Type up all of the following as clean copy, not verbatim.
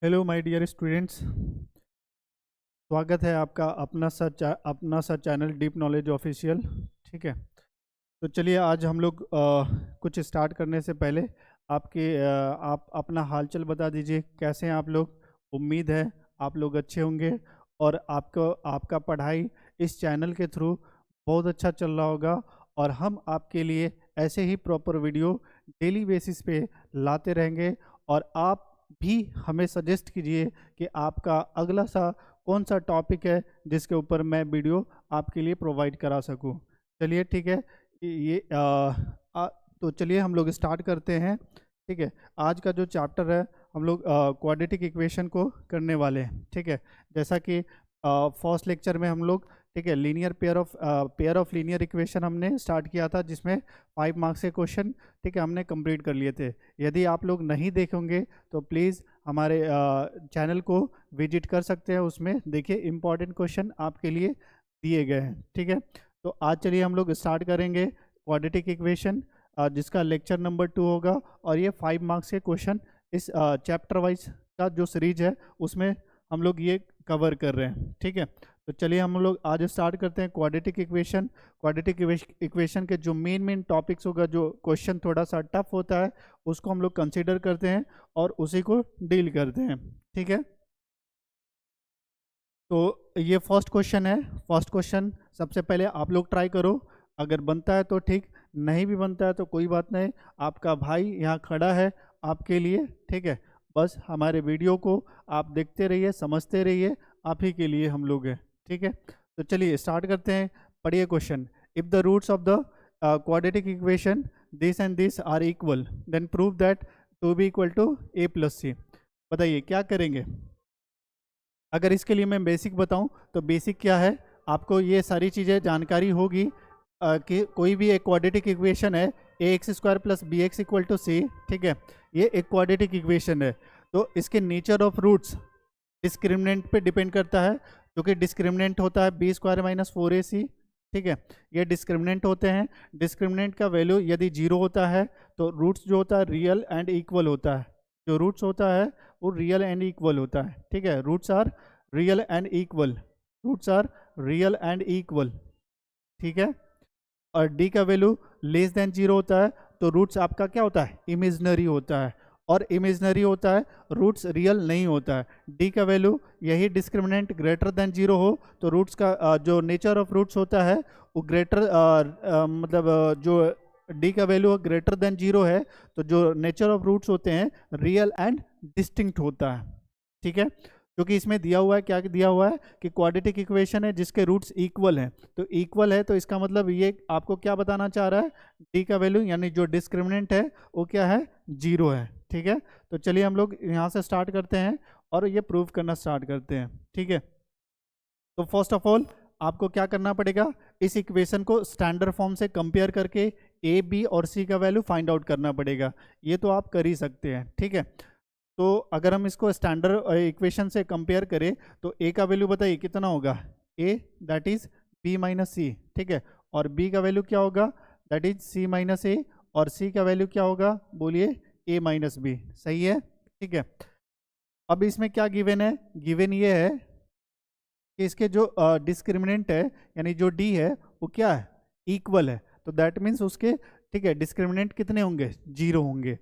Hello my dear students, स्वागत है आपका अपना सा चैनल डीप नॉलेज ऑफिशियल। ठीक है, तो चलिए आज हम लोग कुछ स्टार्ट करने से पहले आप अपना हालचाल बता दीजिए, कैसे हैं आप लोग। उम्मीद है आप लोग अच्छे होंगे और आपको आपका पढ़ाई इस चैनल के थ्रू बहुत अच्छा चल रहा होगा। और हम आपके लिए ऐसे ही प्रॉपर वीडियो डेली बेसिस पे लाते रहेंगे। और आप भी हमें सजेस्ट कीजिए कि आपका अगला सा कौन सा टॉपिक है जिसके ऊपर मैं वीडियो आपके लिए प्रोवाइड करा सकूं। चलिए ठीक है, ये तो चलिए हम लोग स्टार्ट करते हैं। ठीक है, आज का जो चैप्टर है हम लोग क्वाड्रेटिक इक्वेशन को करने वाले हैं। ठीक है, जैसा कि फर्स्ट लेक्चर में हम लोग, ठीक है, linear pair of linear equation हमने स्टार्ट किया था, जिसमें 5 मार्क्स के क्वेश्चन, ठीक है, हमने कंप्लीट कर लिए थे। यदि आप लोग नहीं देखेंगे तो प्लीज़ हमारे चैनल को विजिट कर सकते हैं, उसमें देखिए इंपॉर्टेंट क्वेश्चन आपके लिए दिए गए हैं। ठीक है, तो आज चलिए हम लोग स्टार्ट करेंगे क्वाड्रेटिक इक्वेशन, जिसका लेक्चर नंबर 2 होगा। और ये 5 मार्क्स के क्वेश्चन इस चैप्टर वाइज का जो सीरीज है उसमें हम लोग ये कवर कर रहे हैं। ठीक है, तो चलिए हम लोग आज स्टार्ट करते हैं क्वाड्रेटिक इक्वेशन। क्वाड्रेटिक इक्वेशन के जो मेन टॉपिक्स होगा, जो क्वेश्चन थोड़ा सा टफ होता है, उसको हम लोग कंसीडर करते हैं और उसी को डील करते हैं। ठीक है, तो ये फर्स्ट क्वेश्चन है। फर्स्ट क्वेश्चन सबसे पहले आप लोग ट्राई करो, अगर बनता है तो ठीक, नहीं भी बनता है तो कोई बात नहीं, आपका भाई यहाँ खड़ा है आपके लिए। ठीक है, बस हमारे वीडियो को आप देखते रहिए, समझते रहिए, आप ही के लिए हम लोग हैं। ठीक है, तो चलिए स्टार्ट करते हैं। पढ़िए question. If the roots of the quadratic equation this and this are equal, then prove that two b equal to a plus c. बताइए क्या करेंगे। अगर इसके लिए मैं बेसिक बताऊं तो बेसिक क्या है, आपको ये सारी चीज़ें जानकारी होगी कि कोई भी एक क्वाड्रेटिक इक्वेशन है, a x square plus b x equal to c. ठीक है, ये एक क्वाड्रेटिक इक्वेशन है, तो इसके नेचर ऑफ रूट्स डिस्क्रिमिनेंट पे डिपेंड करता है, जो कि डिस्क्रिमिनेंट होता है बी स्क्वायर माइनस 4ac। ठीक है, ये डिस्क्रिमिनेंट होते हैं। डिस्क्रिमिनेंट का वैल्यू यदि 0 होता है तो रूट्स जो होता है रियल एंड इक्वल होता है। जो रूट्स होता है वो रियल एंड इक्वल होता है। ठीक है, roots are real and equal, roots are real and equal. ठीक है, और डी का वैल्यू लेस देन 0 होता है तो रूट्स आपका क्या होता है, इमेजनरी होता है। और इमेजनरी होता है, रूट्स रियल नहीं होता है। डी का वैल्यू, यही डिस्क्रिमिनेंट ग्रेटर देन 0 हो तो रूट्स का जो नेचर ऑफ रूट्स होता है वो ग्रेटर जो डी का वैल्यू ग्रेटर देन 0 है तो जो नेचर ऑफ रूट्स होते हैं रियल एंड डिस्टिंक्ट होता है। ठीक है, क्योंकि इसमें दिया हुआ है, क्या दिया हुआ है कि क्वाड्रेटिक इक्वेशन है जिसके रूट्स इक्वल हैं, तो इक्वल है तो इसका मतलब ये आपको क्या बताना चाह रहा है, डी का वैल्यू यानी जो डिस्क्रिमिनेंट है वो क्या है, 0 है। ठीक है, तो चलिए हम लोग यहाँ से स्टार्ट करते हैं और ये प्रूव करना स्टार्ट करते हैं। ठीक है, तो फर्स्ट ऑफ ऑल आपको क्या करना पड़ेगा, इस इक्वेशन को स्टैंडर्ड फॉर्म से कंपेयर करके ए बी और सी का वैल्यू फाइंड आउट करना पड़ेगा। ये तो आप कर ही सकते हैं। ठीक है, तो अगर हम इसको स्टैंडर्ड इक्वेशन से कंपेयर करें तो ए का वैल्यू बताइए कितना होगा, ए that is B minus C. ठीक है, और बी का वैल्यू क्या होगा, दैट इज सी माइनस ए, और सी का वैल्यू क्या होगा, बोलिए ए माइनस बी। सही है। ठीक है, अब इसमें क्या गिवन है, गिवन ये है कि इसके जो डिस्क्रिमिनेंट है यानी जो डी है वो क्या है, इक्वल है, तो दैट मीन्स उसके, ठीक है, डिस्क्रिमिनेंट कितने होंगे, 0 होंगे।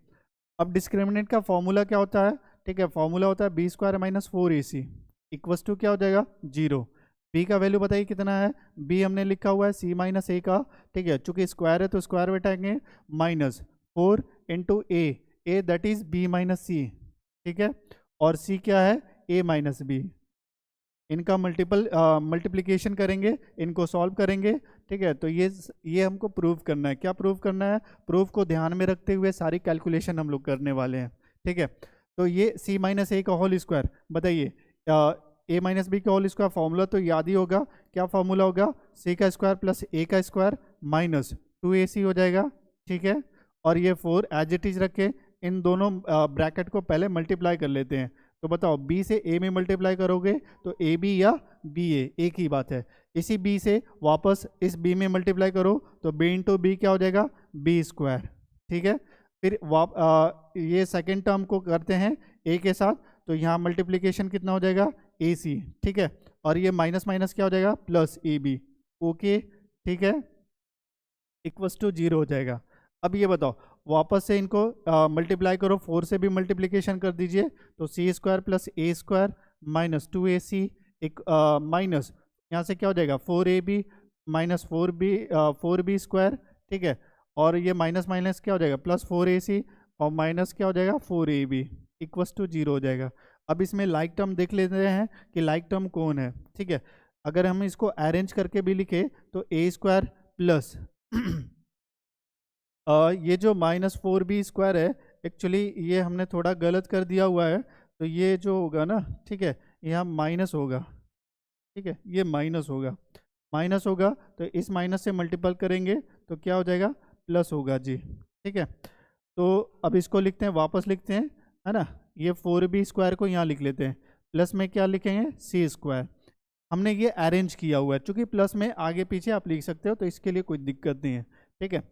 अब डिस्क्रिमिनेंट का फॉर्मूला क्या होता है, ठीक है, फॉर्मूला होता है B square minus 4ac equals to क्या हो जाएगा, 0। बी का वैल्यू बताइए कितना है, बी हमने लिखा हुआ है सी माइनस ए का। ठीक है, चूंकि स्क्वायर है तो स्क्वायर बैठाएंगे, minus 4 into A that is B minus C. ठीक है, और सी क्या है, ए माइनस बी। इनका मल्टीप्लिकेशन करेंगे, इनको सॉल्व करेंगे। ठीक है, तो ये हमको प्रूव करना है। क्या प्रूव करना है, प्रूफ को ध्यान में रखते हुए सारी कैलकुलेशन हम लोग करने वाले हैं। ठीक है, तो ये सी माइनस ए का होल स्क्वायर, बताइए ए माइनस बी का होल स्क्वायर फॉर्मूला तो याद ही होगा, क्या फॉर्मूला होगा, सी का स्क्वायर प्लस ए का स्क्वायर माइनस 2ac हो जाएगा। ठीक है, और ये 4 एज इट इज रखे, इन दोनों ब्रैकेट को पहले मल्टीप्लाई कर लेते हैं। तो बताओ बी से ए में मल्टीप्लाई करोगे तो ए बी या बी ए, एक ही बात है। इसी बी से वापस इस बी में मल्टीप्लाई करो तो बी इंटू बी क्या हो जाएगा, बी स्क्वायर। ठीक है, फिर ये सेकेंड टर्म को करते हैं ए के साथ, तो यहाँ मल्टीप्लिकेशन कितना हो जाएगा, ए सी, ठीक है, और ये माइनस माइनस क्या हो जाएगा, प्लस ए बी, ओके, ठीक है, इक्वल्स टू 0 हो जाएगा। अब ये बताओ, वापस से इनको मल्टीप्लाई करो, 4 से भी मल्टीप्लिकेशन कर दीजिए, तो सी स्क्वायर प्लस ए स्क्वायर माइनस 2ac, एक माइनस यहाँ से क्या हो जाएगा, 4ab माइनस 4b स्क्वायर, ठीक है, और ये माइनस माइनस क्या हो जाएगा, प्लस 4ac, और माइनस क्या हो जाएगा, 4ab, इक्वल्स टू 0 हो जाएगा। अब इसमें लाइक टर्म देख लेते हैं कि लाइक टर्म कौन है, ठीक है। अगर हम इसको अरेंज करके भी लिखे तो ए स्क्वायर प्लस ये जो माइनस 4b स्क्वायर है, एक्चुअली ये हमने थोड़ा गलत कर दिया हुआ है, तो ये जो होगा ना, ठीक है, यहाँ माइनस होगा, ठीक है, ये माइनस होगा, माइनस होगा, तो इस माइनस से मल्टीपल करेंगे तो क्या हो जाएगा, प्लस होगा जी, ठीक है। तो अब इसको लिखते हैं, वापस लिखते हैं, है ना, ये 4b स्क्वायर को यहाँ लिख लेते हैं, प्लस में क्या लिखेंगे, सी स्क्वायर, हमने ये अरेंज किया हुआ है, चूंकि प्लस में आगे पीछे आप लिख सकते हो, तो इसके लिए कोई दिक्कत नहीं है, ठीक है।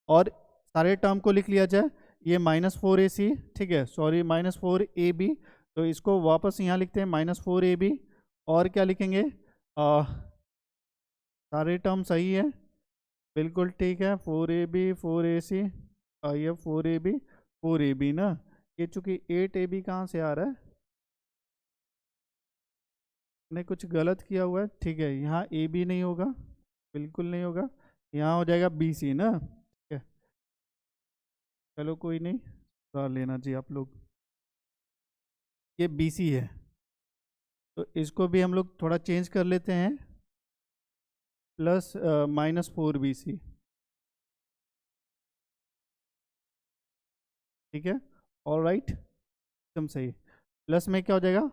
और सारे टर्म को लिख लिया जाए, ये माइनस 4ac, ठीक है, सॉरी माइनस 4ab, तो इसको वापस यहाँ लिखते हैं माइनस 4ab, और क्या लिखेंगे, सारे टर्म सही है, बिल्कुल ठीक है, 4ab 4ac, ये 4ab ना, ये चूंकि 8ab कहाँ से आ रहा है, मैंने कुछ गलत किया हुआ है, ठीक है, यहाँ ए बी नहीं होगा, बिल्कुल नहीं होगा, यहाँ हो जाएगा बी सी ना, ठीक है, चलो कोई नहीं, सुधार लेना जी आप लोग, ये बी सी है, तो इसको भी हम लोग थोड़ा चेंज कर लेते हैं, प्लस माइनस 4bc, ठीक है, ऑल राइट, एकदम सही, प्लस में क्या हो जाएगा,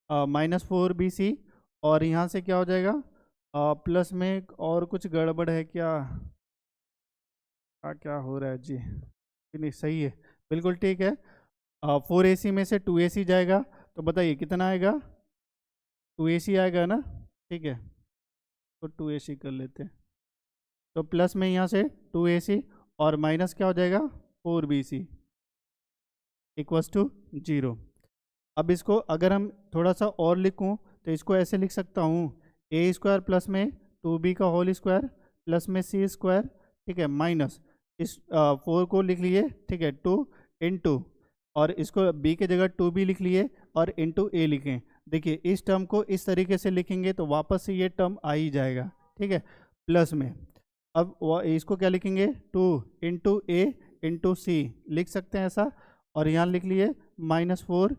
माइनस 4bc, और यहाँ से क्या हो जाएगा, प्लस में और कुछ गड़बड़ है क्या, क्या हो रहा है जी, नहीं सही है, बिल्कुल ठीक है, 4ac में से 2ac जाएगा, तो बताइए कितना आएगा, 2ac आएगा ना, ठीक है, तो 2ac कर लेते हैं, तो प्लस में यहाँ से 2ac, और माइनस क्या हो जाएगा, 4bc, इक्वल्स टू 0। अब इसको अगर हम थोड़ा सा और लिखूं, तो इसको ऐसे लिख सकता हूँ, ए स्क्वायर प्लस में 2b का होल स्क्वायर प्लस में सी स्क्वायर, ठीक है, माइनस इस 4 को लिख लिए, ठीक है, 2 इंटू, और इसको b के जगह 2b लिख लिए, और इंटू ए लिखें। देखिए इस टर्म को इस तरीके से लिखेंगे तो वापस से ये टर्म आ ही जाएगा, ठीक है, प्लस में। अब इसको क्या लिखेंगे, 2 इंटू ए इंटू सी लिख सकते हैं ऐसा, और यहाँ लिख लिए माइनस 4,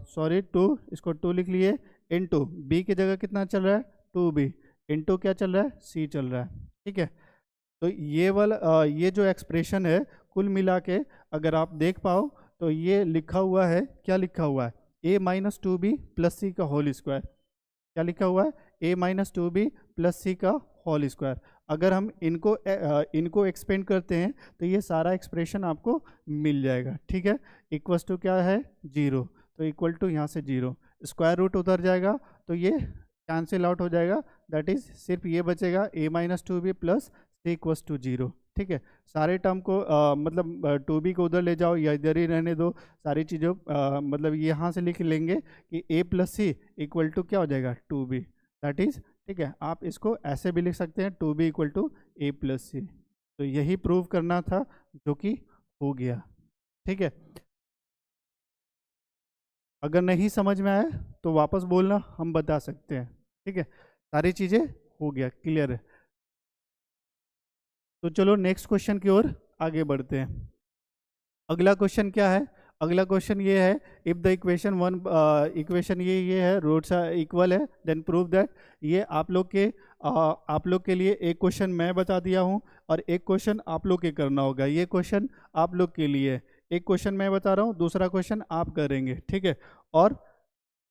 सॉरी 2, इसको 2 लिख लिए, इंटू बी की जगह कितना चल रहा है, 2b, इंटू क्या चल रहा है, सी चल रहा है, ठीक है। तो ये वाला ये जो एक्सप्रेशन है, कुल मिला के अगर आप देख पाओ तो ये लिखा हुआ है, क्या लिखा हुआ है, a माइनस 2b प्लस सी का होल स्क्वायर, क्या लिखा हुआ है, a माइनस 2b प्लस सी का होल स्क्वायर। अगर हम इनको एक्सपेंड करते हैं तो ये सारा एक्सप्रेशन आपको मिल जाएगा, ठीक है, इक्वल्स टू क्या है, 0, तो इक्वल टू यहाँ से 0, स्क्वायर रूट उधर जाएगा तो ये कैंसिल आउट हो जाएगा, दैट इज सिर्फ ये बचेगा a minus 2b plus C equals to 0, ठीक है। सारे टर्म को मतलब 2b को उधर ले जाओ या इधर ही रहने दो, सारी चीज़ों मतलब यहाँ से लिख लेंगे कि a plus C equal to क्या हो जाएगा, 2b, दैट इज, ठीक है। आप इसको ऐसे भी लिख सकते हैं, 2b equal to a plus c, तो यही प्रूव करना था, जो कि हो गया, ठीक है। अगर नहीं समझ में आया तो वापस बोलना, हम बता सकते हैं, ठीक है, सारी चीज़ें हो गया, क्लियर है। तो चलो नेक्स्ट क्वेश्चन की ओर आगे बढ़ते हैं। अगला क्वेश्चन क्या है, अगला क्वेश्चन ये है, if the equation one, equation ये है, रूट्स इक्वल है, देन प्रूव दैट। ये आप लोग के लिए एक क्वेश्चन मैं बता दिया हूँ, और एक क्वेश्चन आप लोग के करना होगा, ये क्वेश्चन आप लोग के लिए, एक क्वेश्चन मैं बता रहा हूँ, दूसरा क्वेश्चन आप करेंगे, ठीक है। और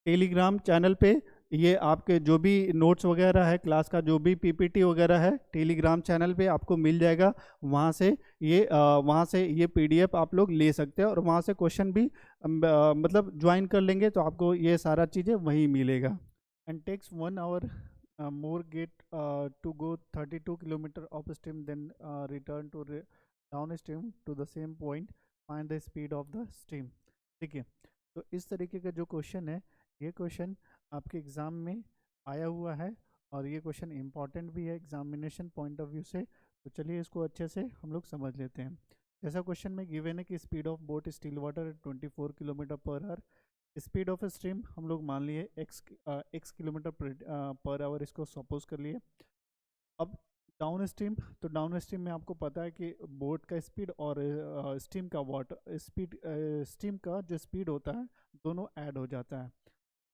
टेलीग्राम चैनल पे ये आपके जो भी नोट्स वगैरह है, क्लास का जो भी पीपीटी वगैरह है, टेलीग्राम चैनल पे आपको मिल जाएगा, वहाँ से ये पीडीएफ आप लोग ले सकते हैं, और वहाँ से क्वेश्चन भी मतलब ज्वाइन कर लेंगे तो आपको ये सारा चीज़ें वहीं मिलेगा। And takes 1 hour more get to go 32 kilometre of stream, then return to down stream to the same point, find the speed of the stream, ठीक है। तो इस तरीके का जो क्वेश्चन है, ये क्वेश्चन आपके एग्ज़ाम में आया हुआ है और ये क्वेश्चन इम्पॉर्टेंट भी है एग्जामिनेशन पॉइंट ऑफ व्यू से। तो चलिए इसको अच्छे से हम लोग समझ लेते हैं। जैसा क्वेश्चन में गिवन है कि speed of boat still water 24 kilometre per hour. Speed of stream हम लोग मान लिए एक्स किलोमीटर पर आवर, इसको सपोज कर लिए। अब डाउन स्ट्रीम, तो डाउन स्ट्रीम में आपको पता है कि बोट का स्पीड और स्टीम का वाटर स्पीड, स्टीम का जो स्पीड होता है दोनों ऐड हो जाता है।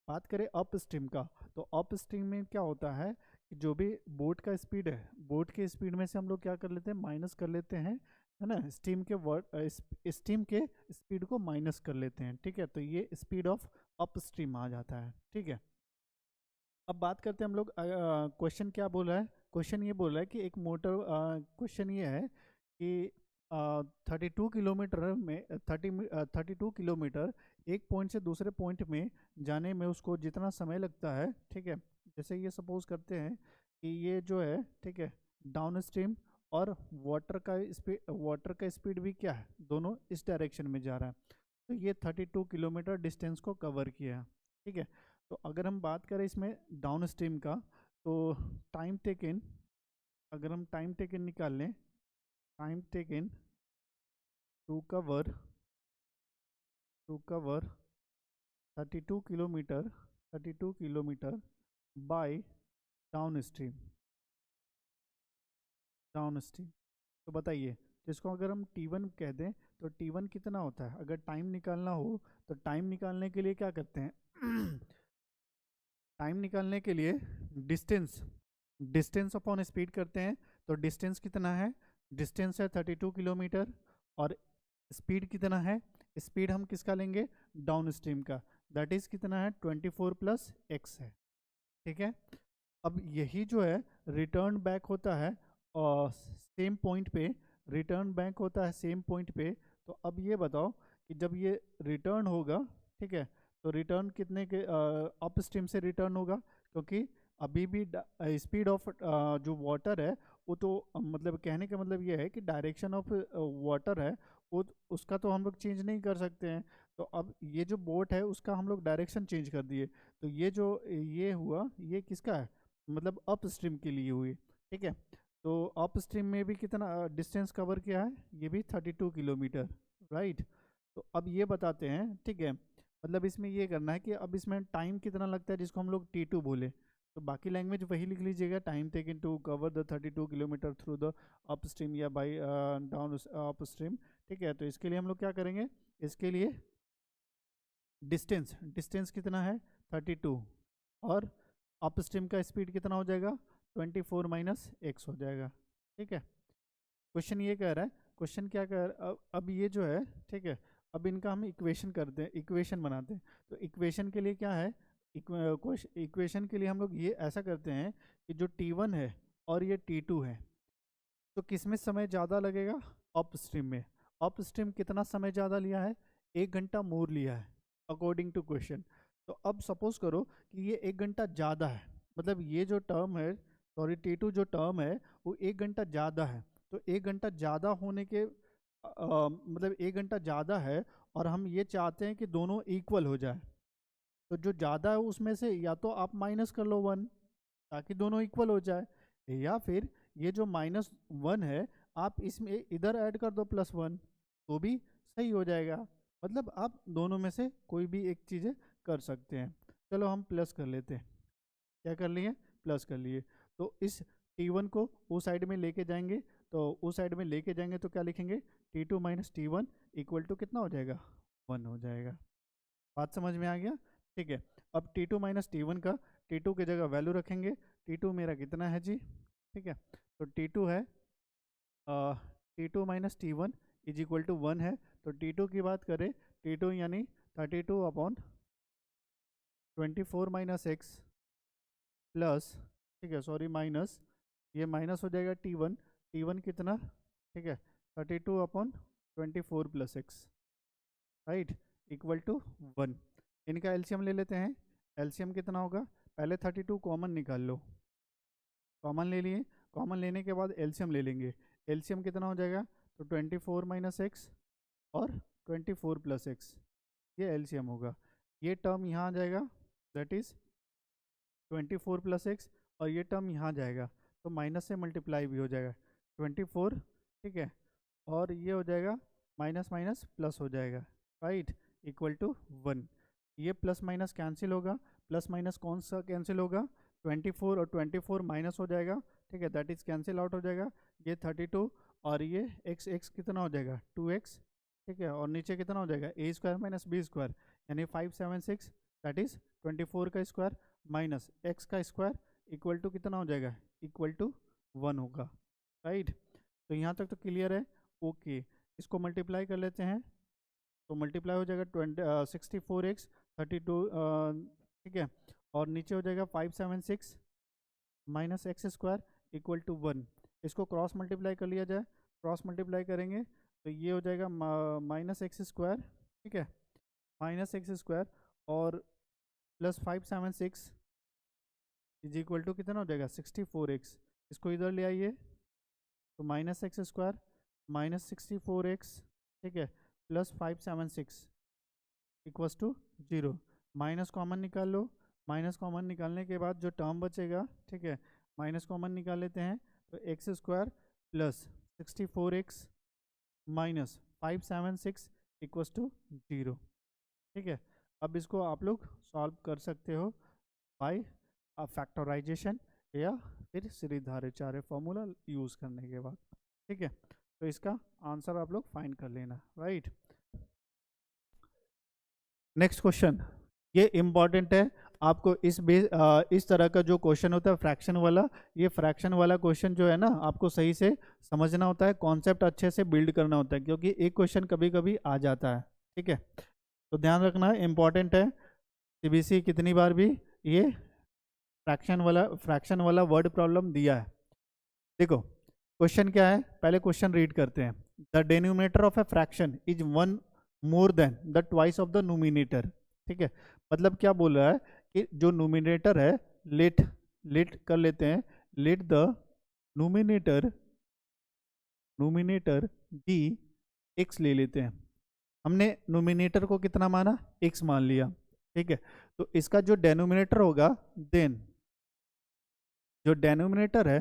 बात करें अप स्ट्रीम का, तो अप स्ट्रीम में क्या होता है कि जो भी बोट का स्पीड है, बोट के स्पीड में से हम लोग क्या कर लेते हैं, माइनस कर लेते हैं, है ना, स्टीम के स्पीड को माइनस कर लेते हैं। ठीक है, तो ये स्पीड ऑफ अप स्ट्रीम आ जाता है। ठीक है, अब बात करते हैं हम लोग, क्वेश्चन क्या बोल रहा है। क्वेश्चन ये बोल रहा है कि एक मोटर, क्वेश्चन ये है कि 32 किलोमीटर में 32 किलोमीटर एक पॉइंट से दूसरे पॉइंट में जाने में उसको जितना समय लगता है, ठीक है, जैसे ये सपोज करते हैं कि ये जो है, ठीक है, डाउन स्ट्रीम और वाटर का स्पीड भी क्या है, दोनों इस डायरेक्शन में जा रहा है। तो ये 32 किलोमीटर डिस्टेंस को कवर किया। ठीक है, तो अगर हम बात करें इसमें डाउन स्ट्रीम का, तो टाइम टेकन, अगर हम टाइम टेकन निकाल लें, time taken to cover 32 kilometre by down stream, तो बताइए, तो इसको अगर हम T1 कह दें तो T1 कितना होता है। अगर टाइम निकालना हो तो टाइम निकालने के लिए क्या करते हैं टाइम निकालने के लिए डिस्टेंस अपॉन स्पीड करते हैं। तो डिस्टेंस कितना है, डिस्टेंस है 32 किलोमीटर और स्पीड कितना है, स्पीड हम किसका लेंगे, डाउन स्ट्रीम का, दैट इज कितना है 24 प्लस एक्स है। ठीक है, अब यही जो है रिटर्न बैक होता है और सेम पॉइंट पे, रिटर्न बैक होता है सेम पॉइंट पे। तो अब ये बताओ कि जब ये रिटर्न होगा, ठीक है, तो रिटर्न कितने के अप स्ट्रीम से रिटर्न होगा, क्योंकि अभी भी स्पीड ऑफ जो वाटर है वो तो मतलब कहने का मतलब ये है कि डायरेक्शन ऑफ वाटर है वो उसका तो हम लोग चेंज नहीं कर सकते हैं। तो अब ये जो बोट है उसका हम लोग डायरेक्शन चेंज कर दिए, तो ये जो ये हुआ ये किसका है, मतलब अप स्ट्रीम के लिए हुई। ठीक है, तो अप स्ट्रीम में भी कितना डिस्टेंस कवर किया है, ये भी 32 किलोमीटर, राइट। तो अब ये बताते हैं, ठीक है, मतलब इसमें ये करना है कि अब इसमें टाइम कितना लगता है जिसको हम लोग T2 बोले। तो बाकी लैंग्वेज वही लिख लीजिएगा, time taken to cover the 32 kilometre through the up stream या बाई डाउन अप स्ट्रीम। ठीक है, तो इसके लिए हम लोग क्या करेंगे, इसके लिए डिस्टेंस कितना है 32 और अप स्ट्रीम का स्पीड कितना हो जाएगा 24 माइनस एक्स हो जाएगा। ठीक है, क्वेश्चन ये कह रहा है, क्वेश्चन क्या कह रहा है, अब ये जो है, ठीक है, अब इनका हम इक्वेशन करते हैं, इक्वेशन बनाते हैं। तो इक्वेशन के लिए क्या है, इक्वेशन के लिए हम लोग ये ऐसा करते हैं कि जो T1 है और ये T2 है, तो किस में समय ज़्यादा लगेगा, अप स्ट्रीम में। अप स्ट्रीम कितना समय ज़्यादा लिया है, 1 घंटा मोर लिया है अकॉर्डिंग टू क्वेश्चन। तो अब सपोज करो कि ये 1 घंटा ज़्यादा है, मतलब ये जो टर्म है, सॉरी T2 जो टर्म है वो 1 घंटा ज़्यादा है। तो 1 घंटा ज़्यादा होने के मतलब 1 घंटा ज़्यादा है और हम ये चाहते हैं कि दोनों इक्वल हो जाए। तो जो ज़्यादा है उसमें से या तो आप माइनस कर लो 1 ताकि दोनों इक्वल हो जाए, या फिर ये जो -1 है आप इसमें इधर ऐड कर दो +1 तो भी सही हो जाएगा। मतलब आप दोनों में से कोई भी एक चीज़ें कर सकते हैं। चलो हम प्लस कर लेते हैं, क्या कर लिए, प्लस कर लिए। तो इस T1 को उस साइड में लेके जाएंगे, तो उस साइड में लेके जाएंगे तो क्या लिखेंगे, T2 minus T1 equal to कितना हो जाएगा, 1 हो जाएगा। बात समझ में आ गया। ठीक है, अब T2 माइनस T1 का T2 की जगह वैल्यू रखेंगे। T2 मेरा कितना है जी, ठीक है, तो T2 है T2 minus T1 is equal to 1 है। तो T2 की बात करें, T2 यानी 32 अपॉन 24 माइनस एक्स प्लस, ठीक है, सॉरी माइनस, ये माइनस हो जाएगा T1 कितना, ठीक है, 32 upon 24 plus X, right, equal to 1। इनका एलसीएम ले लेते हैं। एलसीएम कितना होगा, पहले 32 कॉमन निकाल लो, कॉमन ले लिए, कॉमन लेने के बाद एलसीएम ले लेंगे। एलसीएम कितना हो जाएगा, तो 24 माइनस एक्स और 24 प्लस एक्स, ये एलसीएम होगा। ये टर्म यहाँ आ जाएगा, दैट इज़ 24 + x, और ये टर्म यहाँ जाएगा तो माइनस से मल्टीप्लाई भी हो जाएगा 24, ठीक है, और ये हो जाएगा माइनस माइनस प्लस हो जाएगा, राइट, इक्वल टू 1। ये प्लस माइनस कैंसिल होगा, प्लस माइनस कौन सा कैंसिल होगा, 24 और 24 माइनस हो जाएगा, ठीक है, दैट इज कैंसिल आउट हो जाएगा। ये 32 और ये x कितना हो जाएगा 2x, ठीक है, और नीचे कितना हो जाएगा a² - b² यानी 576, दैट इज 24 का स्क्वायर माइनस x का स्क्वायर इक्वल टू कितना हो जाएगा, इक्वल टू 1 होगा, राइट। तो यहाँ तक तो क्लियर है, ओके। इसको मल्टीप्लाई कर लेते हैं तो मल्टीप्लाई हो जाएगा 64x 32, ठीक है, और नीचे हो जाएगा 576 माइनस x² इक्वल टू 1। इसको क्रॉस मल्टीप्लाई कर लिया जाए, क्रॉस मल्टीप्लाई करेंगे तो ये हो जाएगा माइनस x², ठीक है, माइनस x² और प्लस 576 इज इक्वल टू कितना हो जाएगा 64x। इसको इधर ले आइए तो माइनस x² माइनस 64x, ठीक है, plus 576 equals to 0। Minus common निकाल लो, माइनस कॉमन निकालने के बाद जो टर्म बचेगा, ठीक है, माइनस कॉमन निकाल लेते हैं तो x² plus 64x minus 576 equals to 0, ठीक है। अब इसको आप लोग सॉल्व कर सकते हो बाय फैक्टराइजेशन या फिर श्रीधाराचार्य फॉर्मूला यूज़ करने के बाद, ठीक है। तो इसका आंसर आप लोग फाइंड कर लेना, राइट। नेक्स्ट क्वेश्चन, ये इम्पॉर्टेंट है आपको, इस तरह का जो क्वेश्चन होता है फ्रैक्शन वाला, ये फ्रैक्शन वाला क्वेश्चन जो है ना आपको सही से समझना होता है, कॉन्सेप्ट अच्छे से बिल्ड करना होता है, क्योंकि एक क्वेश्चन कभी कभी आ जाता है, ठीक है। तो ध्यान रखना, इम्पॉर्टेंट है। सीबीएसई कितनी बार भी ये फ्रैक्शन वाला वर्ड प्रॉब्लम दिया है। देखो क्वेश्चन क्या है, पहले क्वेश्चन रीड करते हैं। The denominator of a fraction is 1 more than the twice of the nominator, ठीक है। मतलब क्या बोल रहा है कि जो नोमिनेटर है, लेट कर लेते हैं, let the denominator be x ले लेते हैं। हमने नोमिनेटर को कितना माना, x मान लिया, ठीक है। तो इसका जो डेनोमिनेटर होगा, देन जो डेनोमिनेटर है,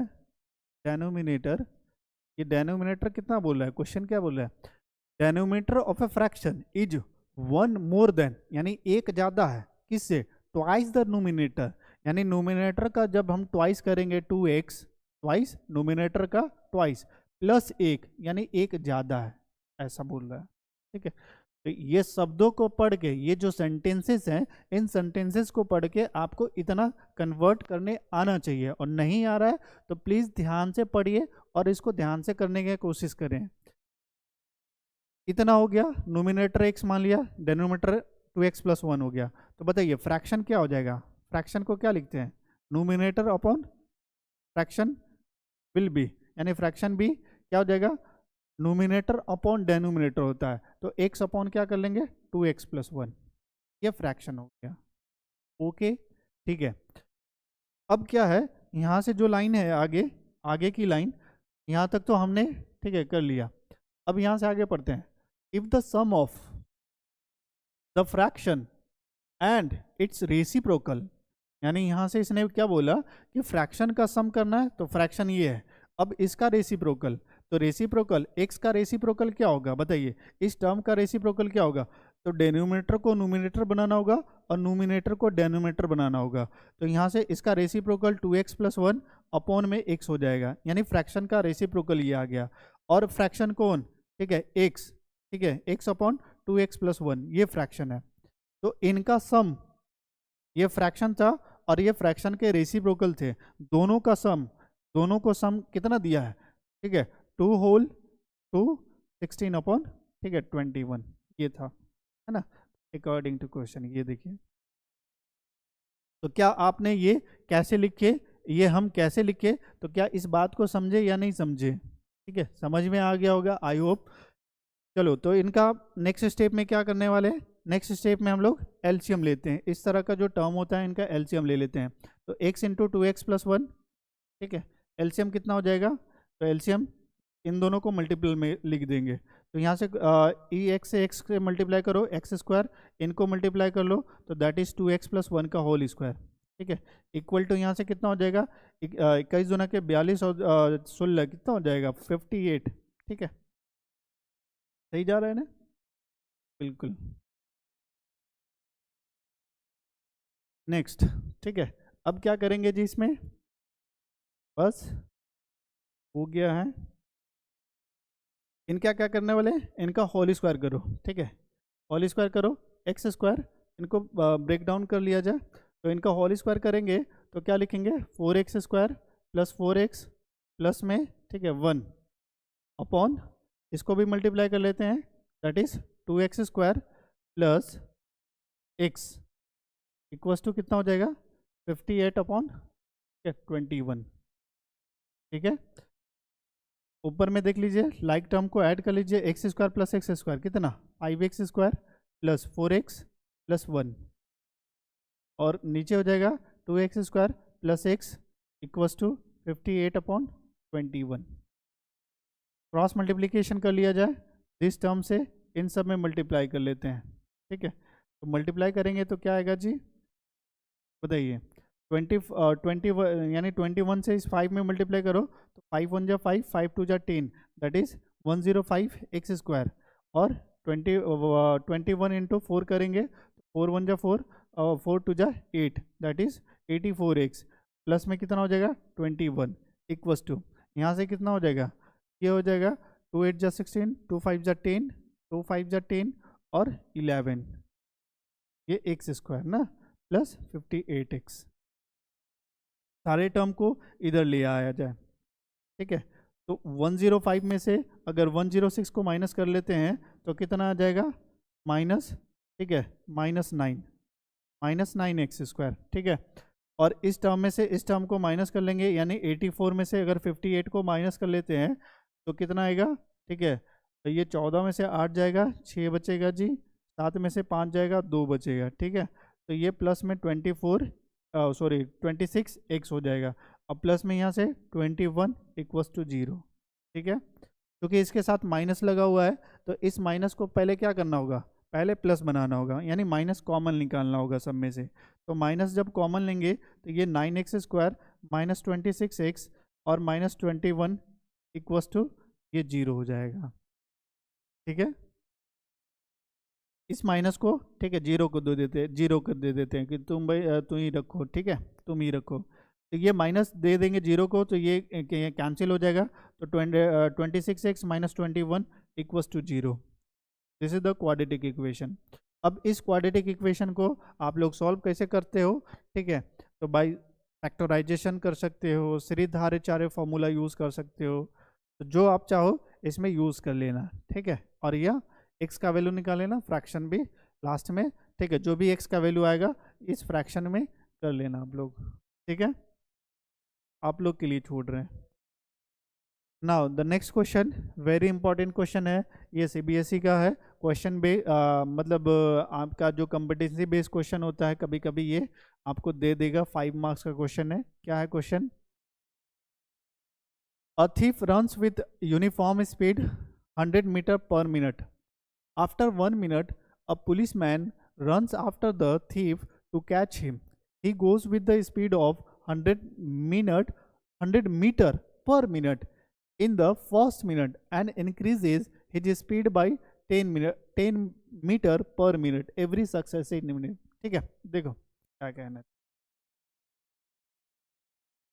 ये डेनोमिनेटर कितना बोल रहा है, क्वेश्चन क्या बोल रहा है, denominator of a fraction is 1 more than, यानी एक ज्यादा है किससे, ट्वाइस द नोमिनेटर, यानी नोमिनेटर का जब हम ट्वाइस करेंगे 2x, ट्वाइस नोमिनेटर का ट्वाइस प्लस 1 यानी एक ज्यादा है, ऐसा बोल रहा है, ठीक है। तो ये शब्दों को पढ़ के, ये जो सेंटेंसेस हैं, इन सेंटेंसेस को पढ़ के आपको इतना कन्वर्ट करने आना चाहिए, और नहीं आ रहा है तो प्लीज ध्यान से पढ़िए और इसको ध्यान से करने की कोशिश करें। इतना हो गया, नोमिनेटर x मान लिया, डेनोमिनेटर 2x + 1 हो गया। तो बताइए फ्रैक्शन क्या हो जाएगा, फ्रैक्शन को क्या लिखते हैं, nominator upon fraction will be, यानी फ्रैक्शन भी क्या हो जाएगा, नोमिनेटर अपॉन डेनोमिनेटर होता है, तो x अपॉन क्या कर लेंगे 2x + 1, ये फ्रैक्शन हो गया, ओके, ठीक है। अब क्या है, यहाँ से जो लाइन है आगे की लाइन, यहाँ तक तो हमने, ठीक है, कर लिया। अब यहाँ से आगे पढ़ते हैं, if the sum of the fraction and its reciprocal, यानी यहाँ से इसने क्या बोला कि फ्रैक्शन का सम करना है, तो फ्रैक्शन ये है, अब इसका रेसिप्रोकल, तो रेसिप्रोकल x का रेसिप्रोकल क्या होगा, बताइए, इस टर्म का रेसिप्रोकल क्या होगा, तो डेनोमिनेटर को नोमिनेटर बनाना होगा और नोमिनेटर को डेनोमिनेटर बनाना होगा। तो यहाँ से इसका रेसिप्रोकल 2x + 1 अपॉन में x हो जाएगा, यानी फ्रैक्शन का रेसिप्रोकल ये आ गया, और फ्रैक्शन कौन, ठीक है, x, ठीक है, x अपॉन 2x + 1 ये फ्रैक्शन है। तो इनका सम, ये फ्रैक्शन था और ये फ्रैक्शन के रेसिप्रोकल थे, दोनों का सम, दोनों को सम कितना दिया है, ठीक है, 2 होल 2 16 अपॉन, ठीक है, 21 ये था, है ना, अकॉर्डिंग टू क्वेश्चन। ये देखिए, तो क्या आपने ये कैसे लिखे, ये हम कैसे लिखे, तो क्या इस बात को समझे या नहीं समझे, ठीक है, समझ में आ गया होगा आई होप। चलो तो इनका नेक्स्ट स्टेप में क्या करने वाले हैं, नेक्स्ट स्टेप में हम लोग एलसीएम लेते हैं, इस तरह का जो टर्म होता है इनका एलसीएम ले लेते हैं। तो x × 2x + 1, ठीक है, एलसीएम कितना हो जाएगा, तो एलसीएम इन दोनों को मल्टीपल में लिख देंगे, तो यहाँ से ई एक्स से एक्स से मल्टीप्लाई करो, एक्स स्क्वायर, इनको मल्टीप्लाई कर लो तो दैट इज 2x + 1 का होल स्क्वायर, ठीक है, इक्वल टू यहाँ से कितना हो जाएगा, 21 दूना के 42 और 16 कितना हो जाएगा 58, ठीक है, सही जा रहा है ना, बिल्कुल। नेक्स्ट, ठीक है, अब क्या करेंगे जी इसमें, बस हो गया है, इनका क्या करने वाले हैं, इनका होल स्क्वायर करो, ठीक है, होल स्क्वायर करो, एक्स स्क्वायर, इनको ब्रेक डाउन कर लिया जाए, तो इनका होल स्क्वायर करेंगे तो क्या लिखेंगे, 4x square plus 4x plus में, ठीक है, 1 अपॉन, इसको भी मल्टीप्लाई कर लेते हैं, that is 2x square plus x equals to कितना हो जाएगा 58 अपॉन 21, ठीक है, ऊपर में देख लीजिए लाइक टर्म को ऐड कर लीजिए, x square plus x square कितना 5x square plus 4x plus 1, और नीचे हो जाएगा 2x square plus X equals to 58 upon 21, cross multiplication कर लिया जाए, दिस टर्म से इन सब में मल्टीप्लाई कर लेते हैं, ठीक है, तो मल्टीप्लाई करेंगे तो क्या आएगा जी, बताइए, 20 यानी 21 से इस 5 में मल्टीप्लाई करो तो 5 1 जा 5, 5 2 जा 10, दैट इज 105 एक्स स्क्वायर, और 21 इंटू 4 करेंगे, 4 1 जा 4, 4 2 जा 8, दैट इज 84x, प्लस में कितना हो जाएगा 21 इक्वल्स टू, यहाँ से कितना हो जाएगा, ये हो जाएगा 2 8 जा 16, 2 5 जा 10, 2 5 जा 10 और 11, ये एक्स स्क्वायर ना प्लस 58x, सारे टर्म को इधर ले आया जाए, ठीक है, तो 105 में से अगर 106 को माइनस कर लेते हैं तो कितना आ जाएगा माइनस, ठीक है, -9 एक्स स्क्वायर, ठीक है, और इस टर्म में से इस टर्म को माइनस कर लेंगे, यानी 84 में से अगर 58 को माइनस कर लेते हैं तो कितना आएगा, ठीक है, तो ये 14 में से 8 जाएगा, 6 बचेगा जी, 7 में से 5 जाएगा, 2 बचेगा, ठीक है, तो ये प्लस में 26x हो जाएगा, अब प्लस में यहाँ से 21 इक्वल्स टू 0, ठीक है, क्योंकि इसके साथ माइनस लगा हुआ है तो इस माइनस को पहले क्या करना होगा, पहले प्लस बनाना होगा, यानी माइनस कॉमन निकालना होगा सब में से, तो माइनस जब कॉमन लेंगे तो ये 9x स्क्वायर माइनस 26x और माइनस 21 इक्वल्स टू ये 0 हो जाएगा, ठीक है, इस माइनस को, ठीक है, 0 को जीरो कर दे देते हैं कि तुम भाई तुम ही रखो, ठीक है, तुम ही रखो, तो ये माइनस दे देंगे 0 को तो ये कैंसिल हो जाएगा, तो 26x minus 21 equals to 0, this is the quadratic equation. अब इस क्वाड्रेटिक इक्वेशन को आप लोग सॉल्व कैसे करते हो, ठीक है, तो बाय फैक्टराइजेशन कर सकते हो, श्रीधाराचार्य फॉर्मूला यूज़ कर सकते हो, तो जो आप चाहो इसमें यूज़ कर लेना, ठीक है, और यह एक्स का वैल्यू निकाल लेना, फ्रैक्शन भी लास्ट में, ठीक है, जो भी एक्स का वैल्यू आएगा इस फ्रैक्शन में कर लेना आप लोग, ठीक है, आप लोग के लिए छोड़ रहे हैं। Now the next question very important question है, ये सीबीएसई का है क्वेश्चन मतलब आपका जो कॉम्पिटेंसी बेस्ड क्वेश्चन होता है कभी कभी ये आपको दे देगा, 5 मार्क्स का क्वेश्चन है, क्या है question, a thief runs with uniform speed 100 meter per minute. After 1 minute, a policeman runs after the thief to catch him. He goes with the speed of 100 meter per minute in the first minute and increases his speed by 10 meter per minute every successive minute. ठीक है, देखो क्या कहना है,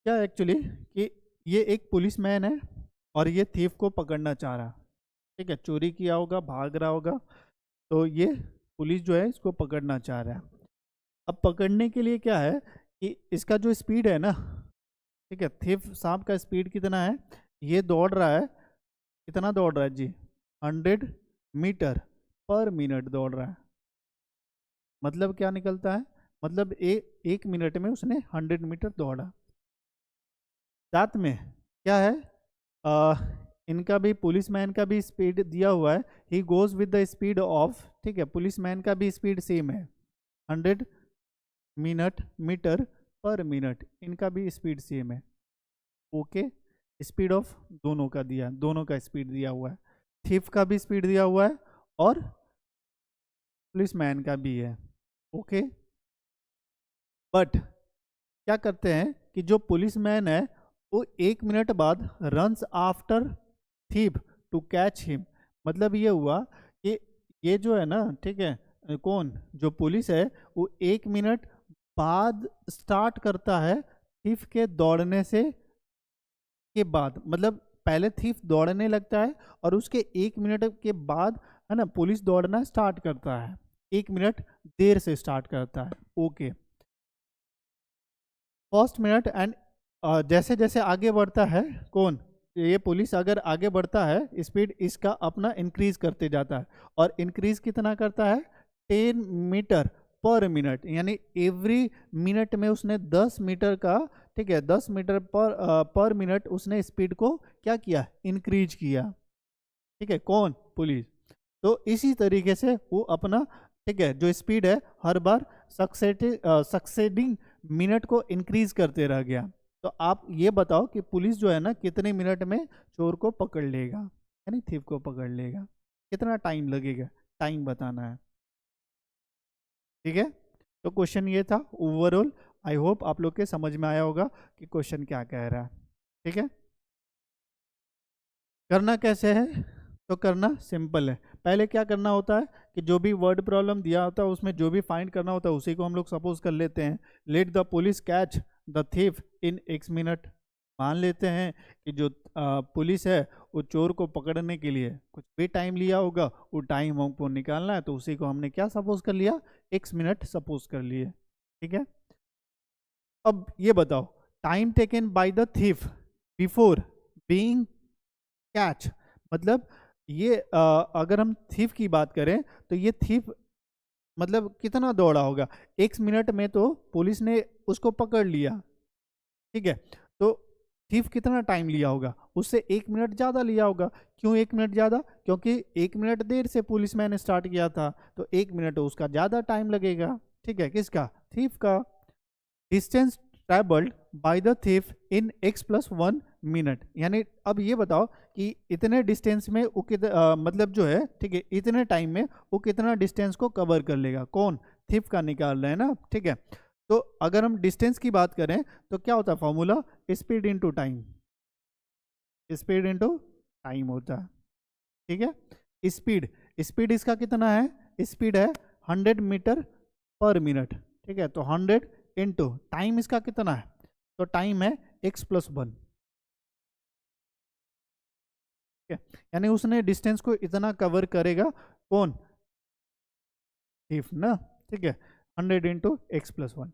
क्या actually कि ये एक पुलिसमैन है और ये थीफ को पकड़ना चाह रहा है, ठीक है, चोरी किया होगा, भाग रहा होगा, तो ये पुलिस जो है इसको पकड़ना चाह रहा है। अब पकड़ने के लिए क्या है कि इसका जो स्पीड है ना, ठीक है, थीफ सांप का स्पीड कितना है, ये दौड़ रहा है, कितना दौड़ रहा है जी 100 मीटर पर मिनट दौड़ रहा है, मतलब क्या निकलता है, मतलब एक मिनट में उसने 100 मीटर दौड़ा। साथ में क्या है, इनका भी पुलिसमैन का भी स्पीड दिया हुआ है, he goes with the speed of, ठीक है, पुलिसमैन का भी स्पीड सेम है 100 मीटर पर मिनट, इनका भी स्पीड सेम है, ओके, स्पीड ऑफ दोनों का स्पीड दिया हुआ है, थीफ का भी स्पीड दिया हुआ है और पुलिसमैन का भी है। ओके, बट क्या करते हैं कि जो पुलिसमैन है वो 1 मिनट बाद runs after thief to catch him. मतलब ये हुआ कि ये जो है ना, ठीक है, कौन, जो पुलिस है वो 1 मिनट बाद स्टार्ट करता है थीफ के दौड़ने से के बाद। मतलब पहले थीफ दौड़ने लगता है और उसके 1 मिनट के बाद है ना पुलिस दौड़ना स्टार्ट करता है, 1 मिनट देर से स्टार्ट करता है। ओके, फर्स्ट मिनट एंड जैसे जैसे आगे बढ़ता है कौन, ये पुलिस अगर आगे बढ़ता है स्पीड इसका अपना इंक्रीज करते जाता है। और इंक्रीज कितना करता है, 10 मीटर पर मिनट, यानी एवरी मिनट में उसने 10 मीटर का, ठीक है, 10 मीटर पर मिनट उसने स्पीड को क्या किया, इंक्रीज किया। ठीक है, कौन, पुलिस। तो इसी तरीके से वो अपना, ठीक है, जो स्पीड है हर बार सक्सेडिंग मिनट को इंक्रीज करते रह गया। तो आप ये बताओ कि पुलिस जो है ना कितने मिनट में चोर को पकड़ लेगा, यानी थीफ को पकड़ लेगा, कितना टाइम लगेगा, टाइम बताना है। ठीक है, तो क्वेश्चन ये था ओवरऑल। आई होप आप लोग के समझ में आया होगा कि क्वेश्चन क्या कह रहा है। ठीक है, करना कैसे है, तो करना सिंपल है। पहले क्या करना होता है कि जो भी वर्ड प्रॉब्लम दिया होता है उसमें जो भी फाइंड करना होता है उसी को हम लोग सपोज कर लेते हैं। Let the police catch the thief in X minute. मान लेते हैं कि जो पुलिस है वो चोर को पकड़ने के लिए कुछ भी टाइम लिया होगा, वो टाइम हमको निकालना है, तो उसी को हमने क्या सपोज कर लिया, X मिनट सपोज कर लिए। ठीक है, अब ये बताओ, time taken by the thief before being catch. मतलब ये अगर हम थीफ की बात करें तो ये थीफ मतलब कितना दौड़ा होगा, 1 मिनट में तो पुलिस ने उसको पकड़ लिया। ठीक है, तो थीफ कितना टाइम लिया होगा, उससे 1 मिनट ज़्यादा लिया होगा। क्यों 1 मिनट ज़्यादा, क्योंकि 1 मिनट देर से पुलिस मैन ने स्टार्ट किया था, तो 1 मिनट उसका ज़्यादा टाइम लगेगा। ठीक है, किसका, थीफ का। Distance travelled by the thief in X+1 minute. यानी अब ये बताओ कि इतने डिस्टेंस में वो मतलब जो है, ठीक है, इतने टाइम में वो कितना डिस्टेंस को कवर कर लेगा, कौन, थीफ का निकाल रहे हैं ना। ठीक है, तो अगर हम डिस्टेंस की बात करें तो क्या होता है formula, speed into time, speed into time होता है। ठीक है, स्पीड, स्पीड इसका कितना है, स्पीड है 100 मीटर पर मिनट। ठीक है, तो 100 इंटू टाइम इसका कितना है, तो टाइम है X+1। ठीक है, यानी उसने डिस्टेंस को इतना कवर करेगा, कौन, थीफ ना। ठीक है, 100 इंटू X+1।